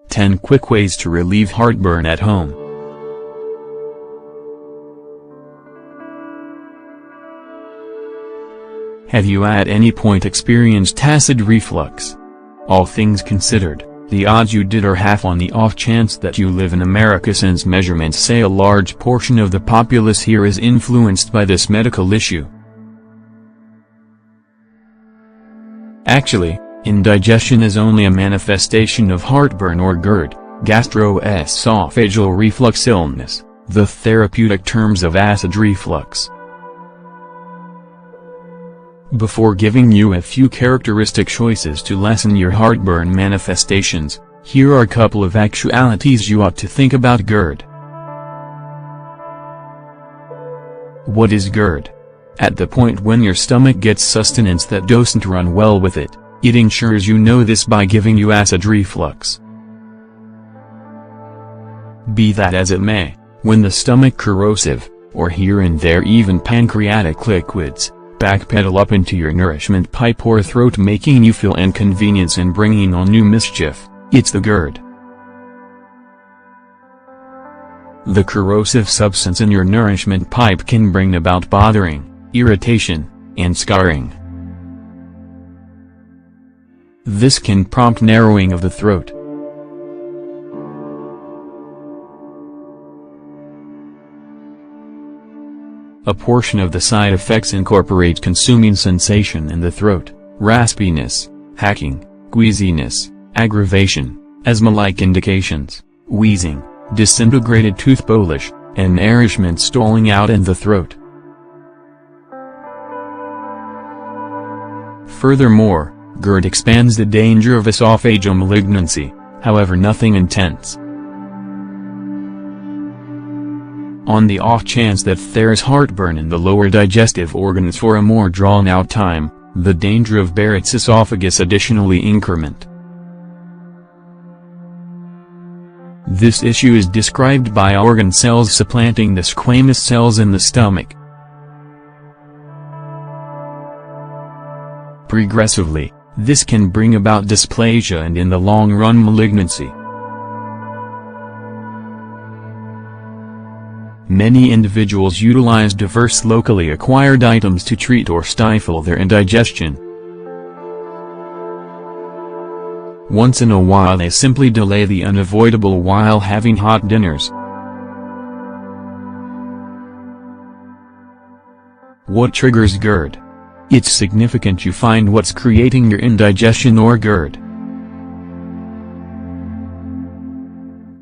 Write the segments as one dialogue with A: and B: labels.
A: 10 Quick Ways to Relieve Heartburn at Home. Have you at any point experienced acid reflux? All things considered, the odds you did are half on the off chance that you live in America, since measurements say a large portion of the populace here is influenced by this medical issue. Actually, indigestion is only a manifestation of heartburn or GERD, gastroesophageal reflux illness, the therapeutic terms of acid reflux. Before giving you a few characteristic choices to lessen your heartburn manifestations, here are a couple of actualities you ought to think about GERD. What is GERD? At the point when your stomach gets sustenance that doesn't run well with it, it ensures you know this by giving you acid reflux. Be that as it may, when the stomach corrosive, or here and there even pancreatic liquids, backpedal up into your nourishment pipe or throat, making you feel inconvenience and bringing on new mischief, it's the GERD. The corrosive substance in your nourishment pipe can bring about bothering, irritation, and scarring. This can prompt narrowing of the throat. A portion of the side effects incorporate consuming sensation in the throat, raspiness, hacking, queasiness, aggravation, asthma-like indications, wheezing, disintegrated tooth polish, and nourishment stalling out in the throat. Furthermore, GERD expands the danger of esophageal malignancy, however nothing intense. On the off chance that there's heartburn in the lower digestive organs for a more drawn-out time, the danger of Barrett's esophagus additionally increment. This issue is described by organ cells supplanting the squamous cells in the stomach. Progressively, this can bring about dysplasia and in the long run malignancy. Many individuals utilize diverse locally acquired items to treat or stifle their indigestion. Once in a while they simply delay the unavoidable while having hot dinners. What triggers GERD? It's significant you find what's creating your indigestion or GERD.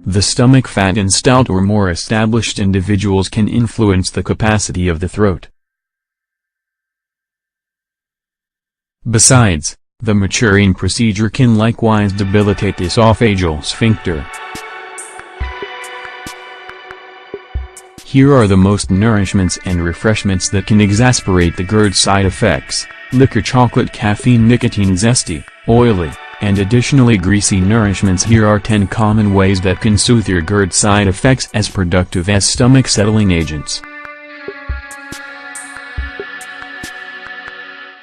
A: The stomach fat in stout or more established individuals can influence the capacity of the throat. Besides, the maturing procedure can likewise debilitate the esophageal sphincter. Here are the most nourishments and refreshments that can exacerbate the GERD side effects: liquor, chocolate, caffeine, nicotine, zesty, oily, and additionally greasy nourishments. Here are 10 common ways that can soothe your GERD side effects as productive as stomach settling agents.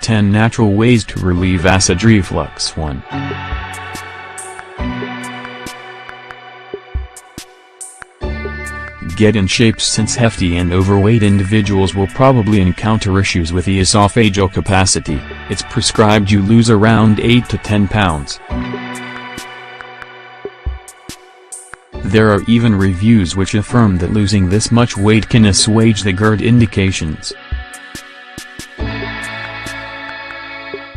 A: 10 Natural Ways to Relieve Acid Reflux. 1. Get in shape, since hefty and overweight individuals will probably encounter issues with the esophageal capacity. It's prescribed you lose around 8 to 10 pounds. There are even reviews which affirm that losing this much weight can assuage the GERD indications.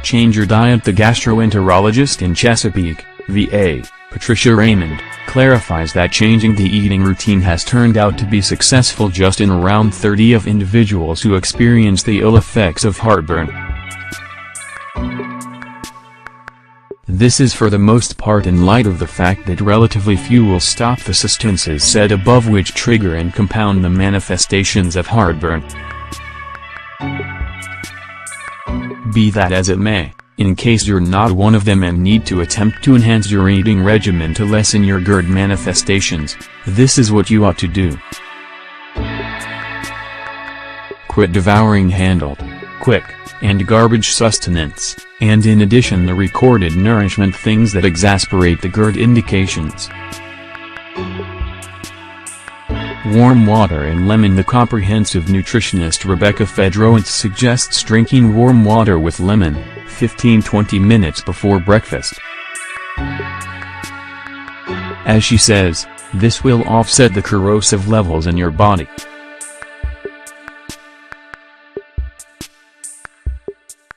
A: Change your diet. The gastroenterologist in Chesapeake, VA, Patricia Raymond, clarifies that changing the eating routine has turned out to be successful just in around 30 of individuals who experience the ill effects of heartburn. This is for the most part in light of the fact that relatively few will stop the substances said above which trigger and compound the manifestations of heartburn. Be that as it may, in case you're not one of them and need to attempt to enhance your eating regimen to lessen your GERD manifestations, this is what you ought to do. Quit devouring. Handled. Quick. and garbage sustenance, and in addition the recorded nourishment things that exasperate the GERD indications. Warm water and lemon. The comprehensive nutritionist Rebecca Fedorowicz suggests drinking warm water with lemon, 15-20 minutes before breakfast. As she says, this will offset the corrosive levels in your body.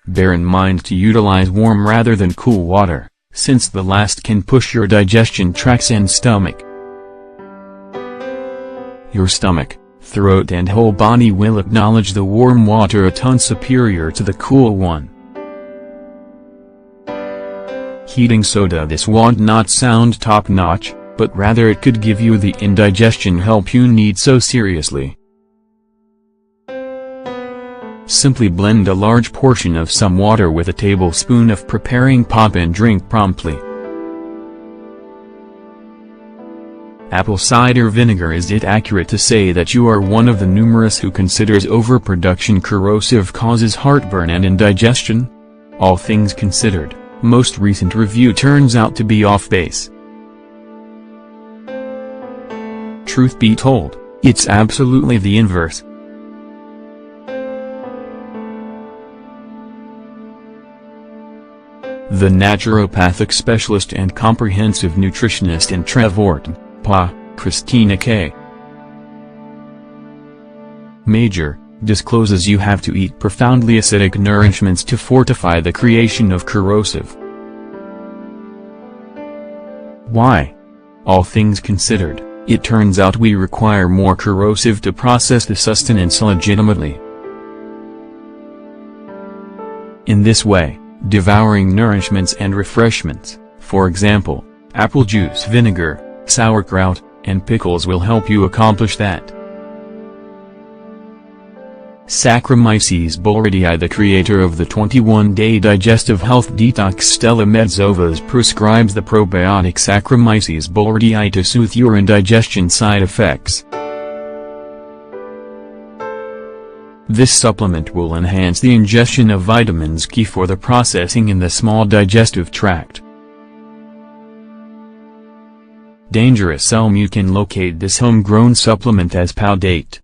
A: Bear in mind to utilize warm rather than cool water, since the last can push your digestion tracts and stomach. Your stomach, throat and whole body will acknowledge the warm water a ton superior to the cool one. Heating soda. This won't not sound top-notch, but rather it could give you the indigestion help you need so seriously. Simply blend a large portion of some water with a tablespoon of preparing pop and drink promptly. Apple cider vinegar. Is it accurate to say that you are one of the numerous who considers overproduction corrosive, causes heartburn and indigestion? All things considered, most recent review turns out to be off base. Truth be told, it's absolutely the inverse. The naturopathic specialist and comprehensive nutritionist in Trevorton, PA, Christina K. Major, discloses you have to eat profoundly acidic nourishments to fortify the creation of corrosive. Why? All things considered, it turns out we require more corrosive to process the sustenance legitimately. In this way, devouring nourishments and refreshments, for example, apple juice vinegar, sauerkraut, and pickles will help you accomplish that. Saccharomyces boulardii. The creator of the 21-day digestive health detox Stella Medzovas prescribes the probiotic Saccharomyces boulardii to soothe your indigestion side effects. This supplement will enhance the ingestion of vitamins key for the processing in the small digestive tract. Dangerous Elm. You can locate this homegrown supplement as Powdate.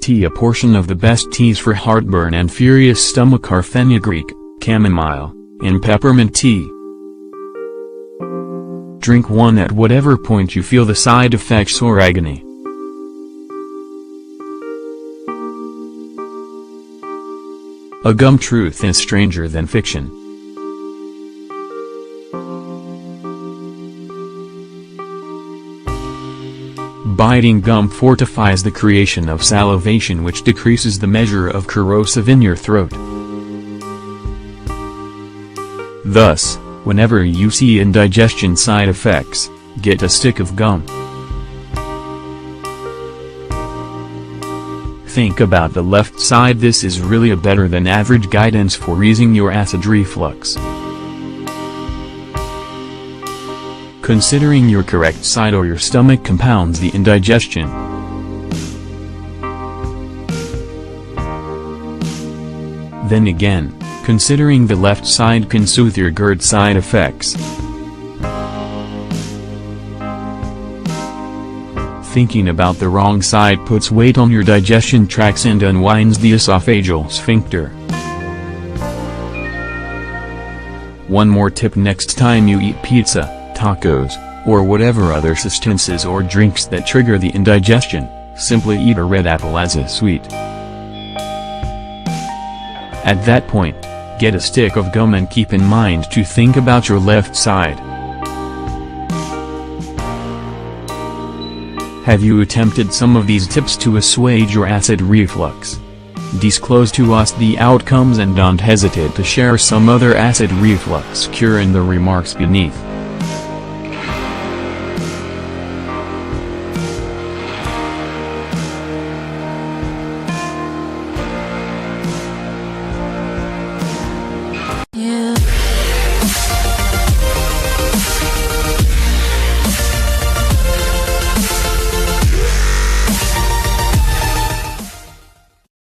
A: Tea. A portion of the best teas for heartburn and furious stomach are fenugreek, chamomile, and peppermint tea. Drink one at whatever point you feel the side effects or agony. A gum. Truth is stranger than fiction. Biting gum fortifies the creation of salivation, which decreases the measure of corrosive in your throat. Thus, whenever you see indigestion side effects, get a stick of gum. Think about the left side. This is really a better than average guidance for easing your acid reflux. Considering your correct side or your stomach compounds the indigestion. Then again, considering the left side can soothe your GERD side effects. Thinking about the wrong side puts weight on your digestion tracts and unwinds the esophageal sphincter. One more tip: next time you eat pizza, tacos, or whatever other sustenances or drinks that trigger the indigestion, simply eat a red apple as a sweet. At that point, get a stick of gum and keep in mind to think about your left side. Have you attempted some of these tips to assuage your acid reflux? Disclose to us the outcomes and don't hesitate to share some other acid reflux cure in the remarks beneath.